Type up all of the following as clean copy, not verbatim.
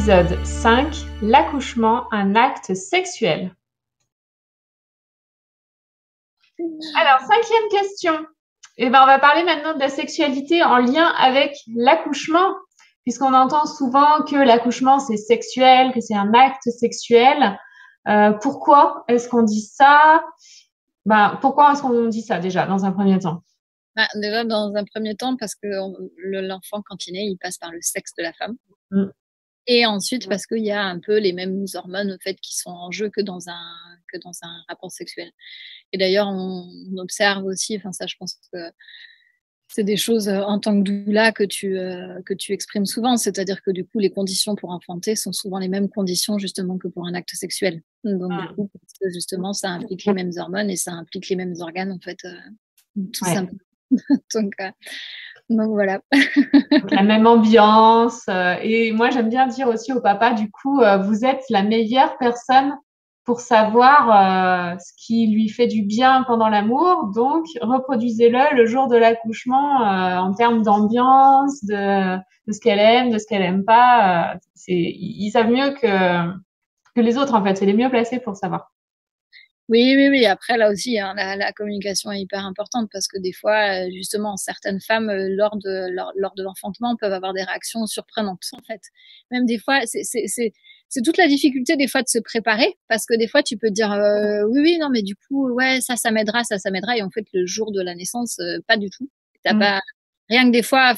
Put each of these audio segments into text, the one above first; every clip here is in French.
Épisode 5, l'accouchement, un acte sexuel. Alors, 5e question. On va parler maintenant de la sexualité en lien avec l'accouchement, puisqu'on entend souvent que l'accouchement, c'est sexuel, que c'est un acte sexuel. Pourquoi est-ce qu'on dit ça? Pourquoi est-ce qu'on dit ça déjà, dans un premier temps? Déjà, dans un premier temps, parce que l'enfant, quand il naît, il passe par le sexe de la femme. Et ensuite, parce qu'il y a un peu les mêmes hormones en fait, qui sont en jeu que dans un rapport sexuel. Et d'ailleurs, on observe aussi, ça je pense que c'est des choses en tant que doula que tu exprimes souvent, c'est-à-dire que du coup, les conditions pour enfanter sont souvent les mêmes conditions justement que pour un acte sexuel. Donc du coup, parce que justement, ça implique les mêmes hormones et ça implique les mêmes organes en fait, tout simplement. Donc voilà. Donc, la même ambiance. Et moi, j'aime bien dire aussi au papa, du coup, vous êtes la meilleure personne pour savoir ce qui lui fait du bien pendant l'amour. Donc, reproduisez-le le jour de l'accouchement en termes d'ambiance, de ce qu'elle aime, de ce qu'elle aime pas. Ils savent mieux que les autres, en fait. C'est les mieux placés pour savoir. Oui. Après, là aussi, hein, la communication est hyper importante parce que des fois, justement, certaines femmes, lors de l'enfantement, peuvent avoir des réactions surprenantes, en fait. Même des fois, c'est toute la difficulté, des fois, de se préparer parce que des fois, tu peux dire oui, non, mais du coup, ouais, ça m'aidera. Et en fait, le jour de la naissance, pas du tout. T'as pas. Rien que des fois,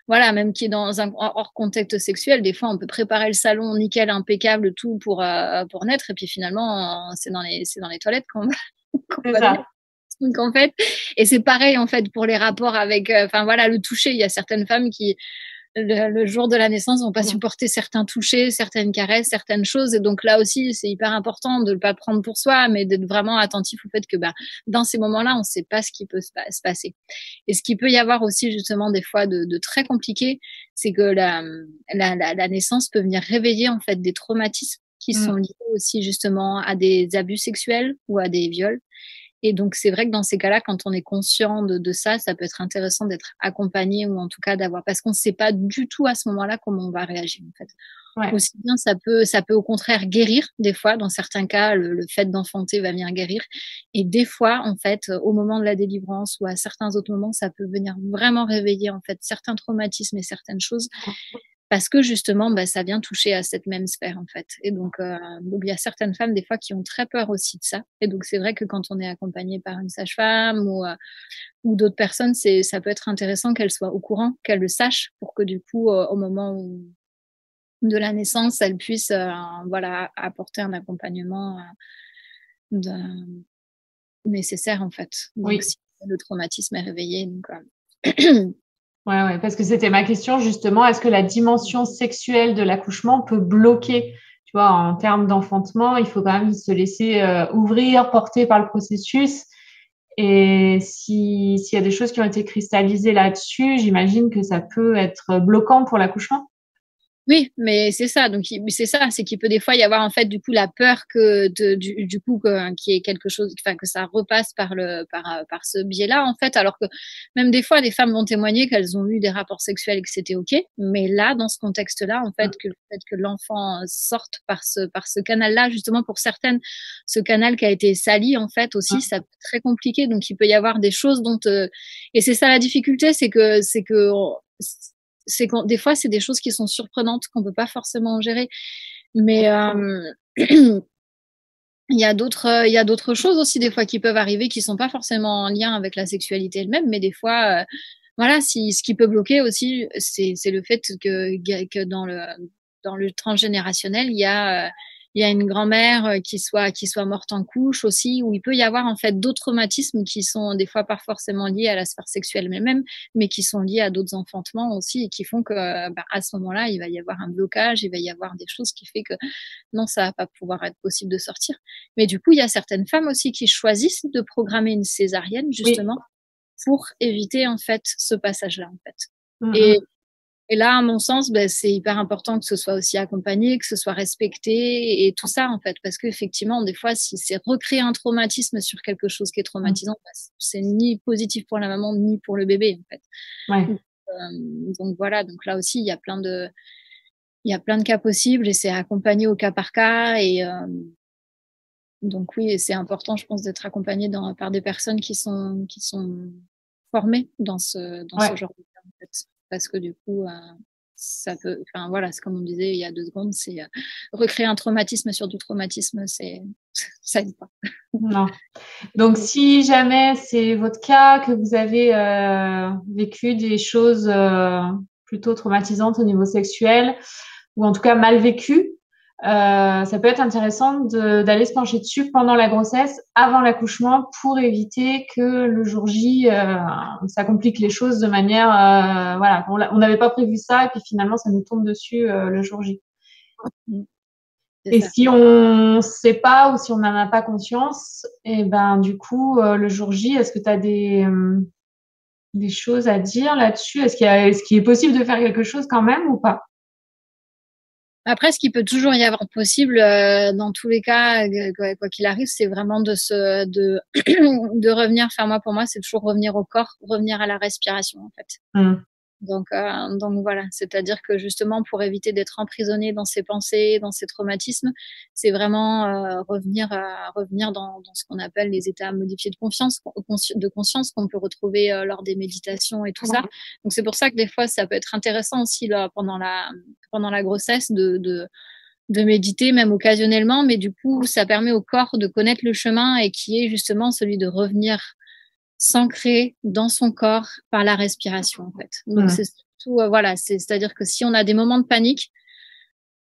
voilà, même qui est dans un hors contexte sexuel, des fois on peut préparer le salon nickel, impeccable, tout pour naître, et puis finalement c'est dans les toilettes qu'on va naître. Donc en fait, et c'est pareil en fait pour les rapports avec, voilà, le toucher. Il y a certaines femmes qui le jour de la naissance vont pas supporter certains touchés, certaines caresses, certaines choses, et donc là aussi c'est hyper important de ne pas prendre pour soi, mais d'être vraiment attentif au fait que dans ces moments-là on ne sait pas ce qui peut se passer. Et ce qui peut y avoir aussi justement des fois de très compliqué, c'est que la naissance peut venir réveiller en fait des traumatismes qui sont liés aussi justement à des abus sexuels ou à des viols. Et donc, c'est vrai que dans ces cas-là, quand on est conscient de ça, ça peut être intéressant d'être accompagné, ou en tout cas d'avoir, parce qu'on ne sait pas du tout à ce moment-là comment on va réagir, en fait. Ouais. Aussi bien, ça peut au contraire guérir. Des fois, dans certains cas, le fait d'enfanter va venir guérir. Et des fois, en fait, au moment de la délivrance ou à certains autres moments, ça peut venir vraiment réveiller, en fait, certains traumatismes et certaines choses. Parce que justement, ça vient toucher à cette même sphère, en fait. Et donc, il y a certaines femmes, des fois, qui ont très peur aussi de ça. Et donc, c'est vrai que quand on est accompagné par une sage-femme ou d'autres personnes, ça peut être intéressant qu'elles soient au courant, qu'elles le sachent, pour que du coup, au moment de la naissance, elles puissent voilà, apporter un accompagnement nécessaire, en fait. Donc, si le traumatisme est réveillé. Donc, Ouais, parce que c'était ma question justement. Est-ce que la dimension sexuelle de l'accouchement peut bloquer, tu vois, en termes d'enfantement? Il faut quand même se laisser ouvrir, porter par le processus. Et s'il y a des choses qui ont été cristallisées là-dessus, j'imagine que ça peut être bloquant pour l'accouchement. Oui, mais c'est ça. Donc, c'est ça, c'est qu'il peut des fois y avoir en fait du coup la peur que du coup qu'il y ait quelque chose, que ça repasse par ce biais-là en fait. Alors que même des fois, les femmes vont témoigner qu'elles ont eu des rapports sexuels et que c'était ok. Mais là, dans ce contexte-là, en fait, que le fait que l'enfant sorte par ce canal-là, justement pour certaines, ce canal qui a été sali en fait aussi, ça peut être très compliqué. Donc, il peut y avoir des choses dont et c'est ça la difficulté, c'est que des fois, c'est des choses qui sont surprenantes qu'on peut pas forcément gérer. Mais il y a d'autres choses aussi des fois qui peuvent arriver qui sont pas forcément en lien avec la sexualité elle-même, mais des fois, voilà, ce qui peut bloquer aussi, c'est le fait que dans le transgénérationnel, il y a une grand-mère qui soit morte en couche aussi, où il peut y avoir en fait d'autres traumatismes qui sont des fois pas forcément liés à la sphère sexuelle elle-même, mais qui sont liés à d'autres enfantements aussi, et qui font que à ce moment-là, il va y avoir un blocage, il va y avoir des choses qui fait que non, ça va pas pouvoir être possible de sortir. Mais du coup, il y a certaines femmes aussi qui choisissent de programmer une césarienne justement pour éviter en fait ce passage-là en fait. Et là, à mon sens, c'est hyper important que ce soit aussi accompagné, que ce soit respecté et tout ça, en fait. Parce qu'effectivement, des fois, si c'est recréer un traumatisme sur quelque chose qui est traumatisant, c'est ni positif pour la maman, ni pour le bébé, en fait. Donc voilà, donc là aussi, il y a plein de il y a plein de cas possibles et c'est accompagné au cas par cas. Et donc oui, c'est important, je pense, d'être accompagné par des personnes qui sont formées dans ce genre de cas, en fait. Parce que du coup, ça peut, enfin voilà, c'est comme on disait il y a 2 secondes, c'est recréer un traumatisme sur du traumatisme, ça aide pas. Non. Donc, si jamais c'est votre cas, que vous avez vécu des choses plutôt traumatisantes au niveau sexuel, ou en tout cas mal vécues, ça peut être intéressant d'aller se pencher dessus pendant la grossesse, avant l'accouchement, pour éviter que le jour J, ça complique les choses de manière, voilà, on n'avait pas prévu ça, et puis finalement, ça nous tombe dessus le jour J. Et Ça. si on sait pas ou si on n'en a pas conscience, et ben du coup le jour J, est-ce que tu as des choses à dire là-dessus? Est-ce qu'il est possible de faire quelque chose quand même ou pas? Après, ce qui peut toujours y avoir possible, dans tous les cas, quoi qu'il arrive, c'est vraiment de revenir. Enfin, pour moi, c'est toujours revenir au corps, revenir à la respiration, en fait. Donc voilà, c'est-à-dire que justement pour éviter d'être emprisonné dans ses pensées, dans ses traumatismes, c'est vraiment revenir dans ce qu'on appelle les états modifiés de conscience qu'on peut retrouver lors des méditations et tout ça. Donc c'est pour ça que des fois ça peut être intéressant aussi là, pendant la grossesse de méditer même occasionnellement, mais du coup ça permet au corps de connaître le chemin et qui est justement celui de revenir s'ancrer dans son corps par la respiration, en fait. Donc, c'est surtout, voilà, c'est-à-dire que si on a des moments de panique,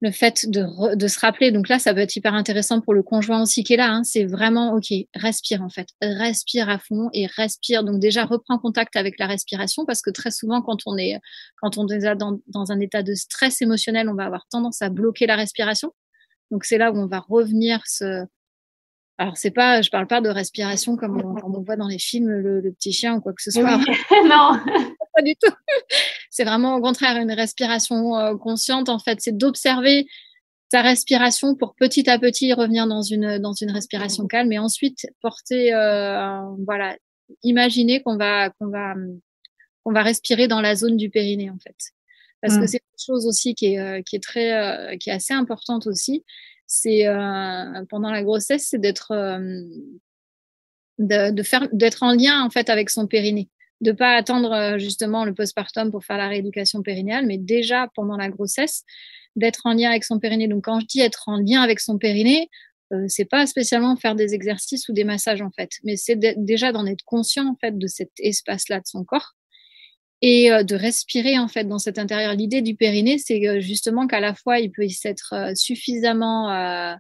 le fait de se rappeler, donc là, ça peut être hyper intéressant pour le conjoint aussi qui est là, hein, c'est vraiment, OK, respire, en fait. Respire à fond et respire. Donc, déjà, reprends contact avec la respiration parce que très souvent, quand on est déjà dans un état de stress émotionnel, on va avoir tendance à bloquer la respiration. Donc, c'est là où on va revenir Alors, je parle pas de respiration comme on voit dans les films, le petit chien ou quoi que ce soit. Oui. Non. Pas du tout. C'est vraiment au contraire une respiration consciente. En fait, c'est d'observer ta respiration pour petit à petit revenir dans une respiration calme et ensuite porter, voilà, imaginer qu'on va respirer dans la zone du périnée, en fait. Parce que c'est une chose aussi qui est assez importante aussi. C'est pendant la grossesse, c'est d'être en lien en fait avec son périnée, de pas attendre justement le postpartum pour faire la rééducation périnéale, mais déjà pendant la grossesse d'être en lien avec son périnée. Donc quand je dis être en lien avec son périnée, c'est pas spécialement faire des exercices ou des massages en fait, mais c'est déjà d'en être conscient en fait de cet espace-là de son corps et de respirer en fait dans cet intérieur. L'idée du périnée, c'est justement qu'à la fois il peut être suffisamment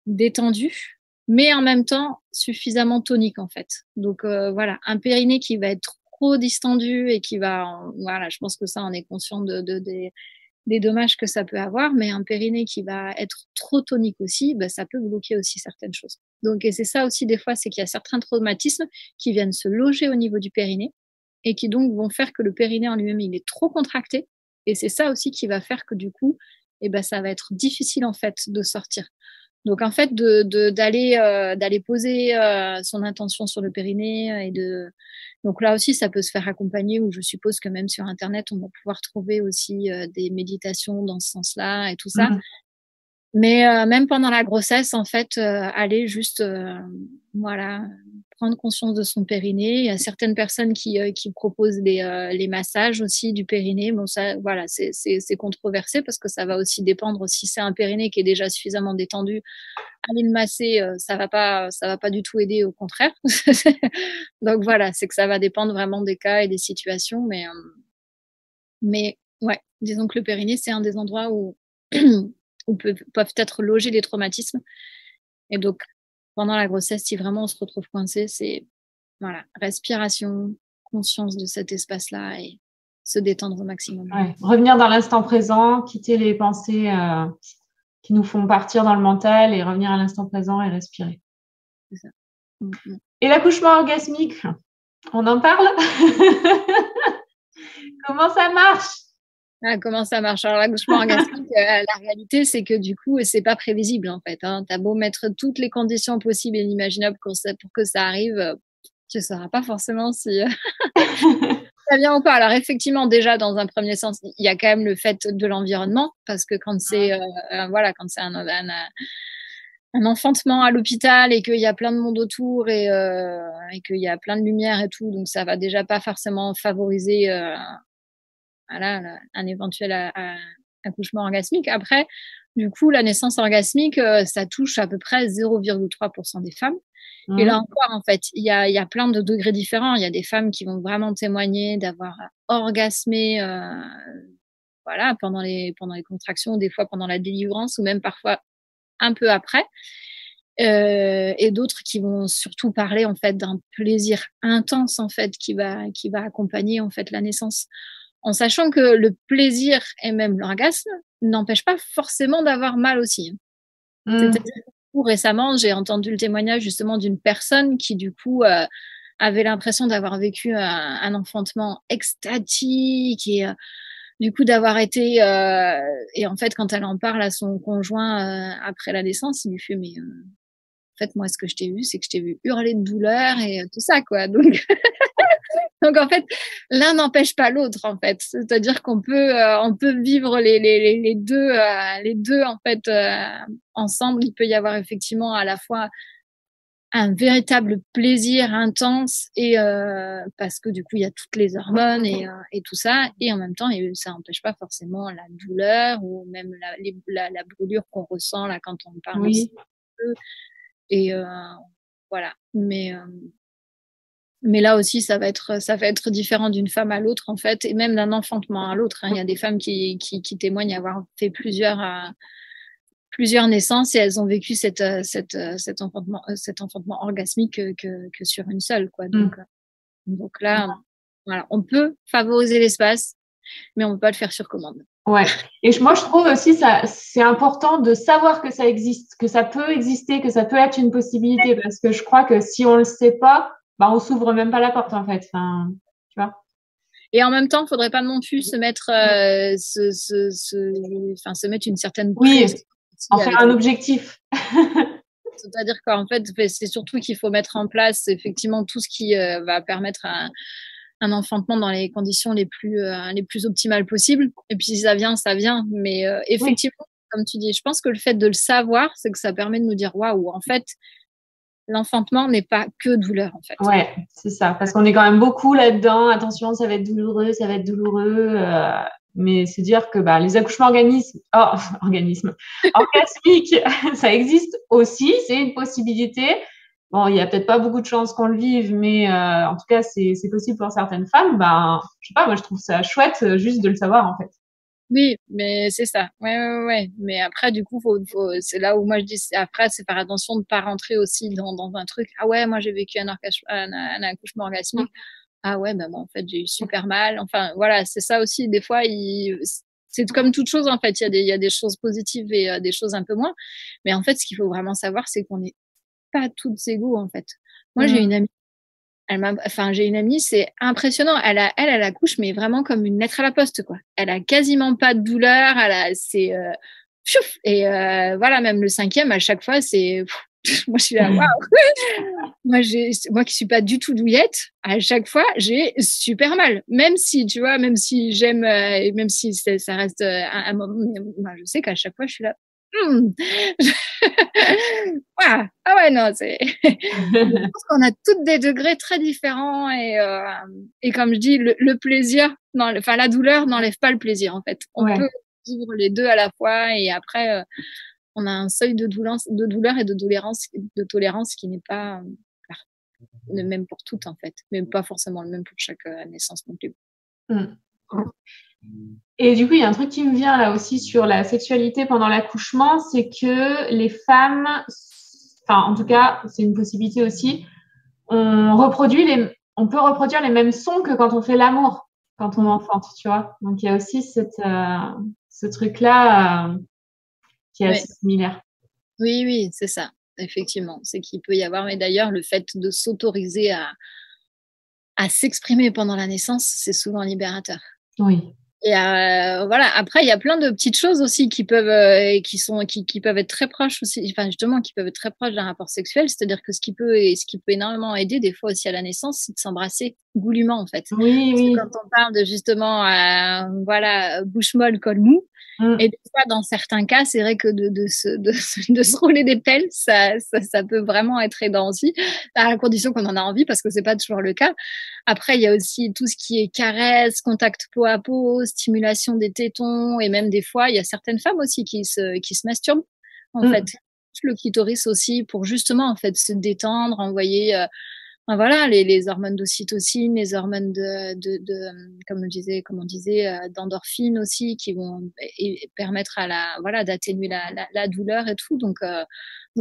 détendu, mais en même temps suffisamment tonique en fait. Donc voilà, un périnée qui va être trop distendu et voilà, je pense que ça on est conscient des dommages que ça peut avoir, mais un périnée qui va être trop tonique aussi, bah, ça peut bloquer aussi certaines choses. Donc et c'est ça aussi des fois, c'est qu'il y a certains traumatismes qui viennent se loger au niveau du périnée et qui donc vont faire que le périnée en lui-même il est trop contracté et c'est ça aussi qui va faire que du coup, ça va être difficile en fait de sortir. Donc en fait, d'aller poser son intention sur le périnée donc là aussi ça peut se faire accompagner ou je suppose que même sur internet on va pouvoir trouver aussi des méditations dans ce sens-là et tout ça. Mais même pendant la grossesse, en fait, aller juste, voilà, prendre conscience de son périnée. Il y a certaines personnes qui proposent les massages aussi du périnée. Bon, ça, voilà, c'est controversé parce que ça va aussi dépendre. Si c'est un périnée qui est déjà suffisamment détendu, aller le masser, ça va pas du tout aider, au contraire. Donc voilà, c'est que ça va dépendre vraiment des cas et des situations. Mais ouais, disons que le périnée, c'est un des endroits où où peuvent être logés les traumatismes. Et donc, pendant la grossesse, si vraiment on se retrouve coincé, c'est voilà, respiration, conscience de cet espace-là et se détendre au maximum. Ouais. Revenir dans l'instant présent, quitter les pensées qui nous font partir dans le mental et revenir à l'instant présent et respirer. C'est ça. Et l'accouchement orgasmique, on en parle? Comment ça marche? Comment ça marche? Alors l'accouchement orgasmique, la réalité, c'est que du coup, c'est pas prévisible en fait, hein. Tu as beau mettre toutes les conditions possibles et inimaginables pour que ça arrive, tu sauras pas forcément si Ça vient ou pas? Alors effectivement, déjà dans un premier sens, il y a quand même le fait de l'environnement, parce que quand c'est voilà, quand c'est un enfantement à l'hôpital et qu'il y a plein de monde autour et qu'il y a plein de lumière et tout, donc ça va déjà pas forcément favoriser voilà, un éventuel accouchement orgasmique. Après, du coup, la naissance orgasmique, ça touche à peu près 0,3% des femmes. Et là encore, en fait, il y a plein de degrés différents. Il y a des femmes qui vont vraiment témoigner d'avoir orgasmé voilà, pendant les contractions, des fois pendant la délivrance ou même parfois un peu après. Et d'autres qui vont surtout parler en fait d'un plaisir intense en fait qui va accompagner en fait la naissance, en sachant que le plaisir et même l'orgasme n'empêchent pas forcément d'avoir mal aussi. C'est-à-dire que récemment, j'ai entendu le témoignage justement d'une personne qui du coup avait l'impression d'avoir vécu un enfantement extatique et du coup d'avoir été et en fait quand elle en parle à son conjoint après la naissance, il lui fait mais en fait moi ce que je t'ai vu c'est que je t'ai vu hurler de douleur et tout ça quoi, donc donc en fait l'un n'empêche pas l'autre en fait, c'est-à-dire qu'on peut on peut vivre les deux en fait ensemble. Il peut y avoir effectivement à la fois un véritable plaisir intense et parce que du coup il y a toutes les hormones et tout ça, et en même temps ça n'empêche pas forcément la douleur ou même la brûlure qu'on ressent là quand on parle Oui. et voilà, mais là aussi ça va être différent d'une femme à l'autre en fait, et même d'un enfantement à l'autre, hein. Il y a des femmes qui témoignent avoir fait plusieurs naissances et elles ont vécu cet enfantement orgasmique que sur une seule, quoi. Donc là, voilà, on peut favoriser l'espace, mais on ne peut pas le faire sur commande. Ouais. Et moi, je trouve aussi ça, c'est important de savoir que ça existe, que ça peut exister, que ça peut être une possibilité, parce que je crois que si on le sait pas, bah, on s'ouvre même pas la porte, en fait. Enfin, tu vois. Et en même temps, il ne faudrait pas non plus se mettre, se mettre une certaine pression. En faire un objectif. C'est-à-dire qu'en fait, c'est surtout qu'il faut mettre en place effectivement tout ce qui va permettre un enfantement dans les conditions les plus optimales possibles. Et puis si ça vient, ça vient. Mais effectivement, comme tu dis, je pense que le fait de le savoir, c'est que ça permet de nous dire waouh, en fait, l'enfantement n'est pas que douleur, en fait. Ouais, c'est ça. Parce qu'on est quand même beaucoup là-dedans. Attention, ça va être douloureux, ça va être douloureux. Mais c'est dire que bah, les accouchements orgasmiques, ça existe aussi. C'est une possibilité. Bon, il y a peut-être pas beaucoup de chances qu'on le vive, mais en tout cas, c'est possible pour certaines femmes. Ben, je sais pas, moi, je trouve ça chouette juste de le savoir, en fait. Oui, mais c'est ça. Ouais. Mais après, du coup, c'est là où moi je dis, après, c'est faire attention de ne pas rentrer aussi dans un truc. Ah ouais, moi j'ai vécu un accouchement orgasmique. Ah ouais, bah, en fait, j'ai eu super mal. Enfin, voilà, c'est ça aussi. Des fois, c'est comme toute chose, en fait. Il y a des choses positives et des choses un peu moins. Mais en fait, ce qu'il faut vraiment savoir, c'est qu'on n'est pas toutes égaux, en fait. Moi, j'ai une amie. J'ai une amie, c'est impressionnant. Elle accouche, mais vraiment comme une lettre à la poste, quoi. Elle a quasiment pas de douleur. Pfiouf. Et voilà, même le 5e, à chaque fois, c'est. Moi, je suis là, waouh! Moi qui suis pas du tout douillette, à chaque fois, j'ai super mal. Même si, tu vois, même si j'aime, même si ça reste un moment, moi, je sais qu'à chaque fois, je suis là. Ah ouais, non, je pense qu'on a toutes des degrés très différents et comme je dis, le plaisir, enfin la douleur n'enlève pas le plaisir en fait. On peut vivre les deux à la fois et après on a un seuil de douleur et de tolérance qui n'est pas le même pour toutes en fait, mais pas forcément le même pour chaque naissance non plus. Et du coup, il y a un truc qui me vient là aussi sur la sexualité pendant l'accouchement, c'est que les femmes, enfin en tout cas, c'est une possibilité aussi, on peut reproduire les mêmes sons que quand on fait l'amour, quand on enfante, tu vois. Donc il y a aussi ce truc-là qui est assez similaire. Oui, c'est ça, effectivement. C'est qu'il peut y avoir, mais d'ailleurs, le fait de s'autoriser à s'exprimer pendant la naissance, c'est souvent libérateur. Oui. Et voilà. Après, il y a plein de petites choses aussi qui peuvent qui peuvent être très proches aussi. Enfin, justement, qui peuvent être très proches d'un rapport sexuel. C'est-à-dire que ce qui peut énormément aider des fois aussi à la naissance, c'est de s'embrasser. goulûment en fait. Oui, Parce que oui. quand on parle de justement, voilà, bouche molle, col mou, et des fois dans certains cas, c'est vrai que de se rouler des pelles, ça peut vraiment être aidant aussi, à condition qu'on en a envie, parce que c'est pas toujours le cas. Après, il y a aussi tout ce qui est caresse, contact peau à peau, stimulation des tétons, et même des fois, il y a certaines femmes aussi qui se masturbent en fait. Le clitoris aussi pour justement en fait se détendre, envoyer enfin, voilà les hormones d'ocytocine, les hormones comme on disait d'endorphine aussi qui vont et permettre à la voilà d'atténuer la douleur et tout donc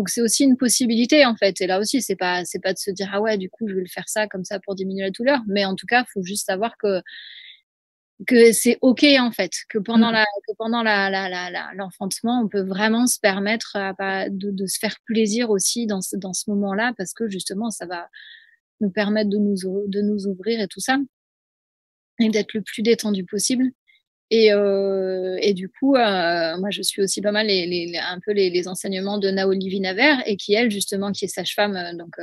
c'est aussi une possibilité en fait et là aussi c'est pas de se dire ah ouais du coup je vais le faire ça comme ça pour diminuer la douleur mais en tout cas faut juste savoir que c'est OK en fait, que pendant l'enfantement, on peut vraiment se permettre de se faire plaisir aussi dans ce moment-là parce que justement ça va nous permettre de nous ouvrir et tout ça et d'être le plus détendu possible et du coup, moi je suis aussi pas mal un peu les enseignements de Naoli Vinaver et qui elle justement qui est sage-femme, donc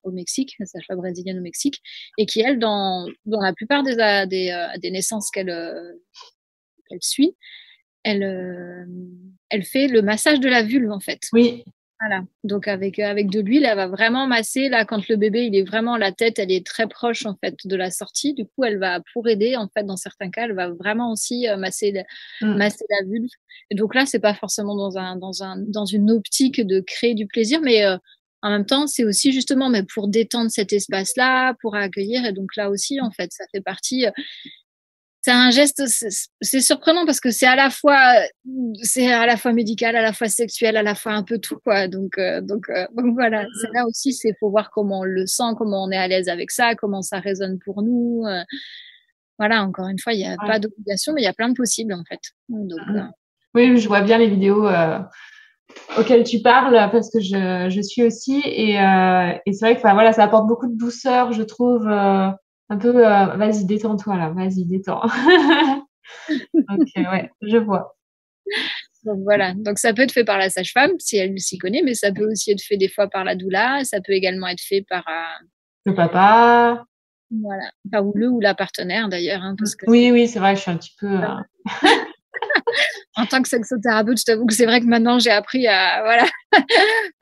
au Mexique, sage-femme brésilienne au Mexique et qui elle dans la plupart des naissances qu'elle suit, elle fait le massage de la vulve en fait. Oui. Voilà, donc avec de l'huile, elle va vraiment masser là quand le bébé il est vraiment la tête, elle est très proche en fait de la sortie. Du coup, elle va pour aider en fait dans certains cas, elle va vraiment aussi masser la vulve. Et donc là, c'est pas forcément dans une optique de créer du plaisir, mais en même temps, c'est aussi justement mais pour détendre cet espace-là, pour accueillir. Et donc là aussi, en fait, ça fait partie. C'est un geste, c'est surprenant parce que c'est à la fois médical, à la fois sexuel, à la fois un peu tout quoi. Donc voilà, c'est là aussi, c'est faut voir comment on le sent, comment on est à l'aise avec ça, comment ça résonne pour nous. Voilà, encore une fois, il n'y a pas d'obligation, mais il y a plein de possibles en fait. Donc, oui, je vois bien les vidéos auxquelles tu parles parce que je suis aussi et c'est vrai que enfin, voilà, ça apporte beaucoup de douceur, je trouve. Un peu, vas-y, détends-toi là, vas-y, détends. Donc, ouais, je vois. donc voilà, donc ça peut être fait par la sage-femme si elle s'y connaît, mais ça peut aussi être fait des fois par la doula, ça peut également être fait par Le papa. voilà, enfin, ou le ou la partenaire d'ailleurs, hein, parce que Oui, oui, c'est vrai, je suis un petit peu. En tant que sexothérapeute, je t'avoue que c'est vrai que maintenant j'ai appris à voilà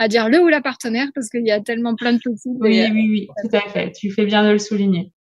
à dire le ou la partenaire parce qu'il y a tellement plein de possibles. Oui, oui, oui, tout à fait. Tu fais bien de le souligner.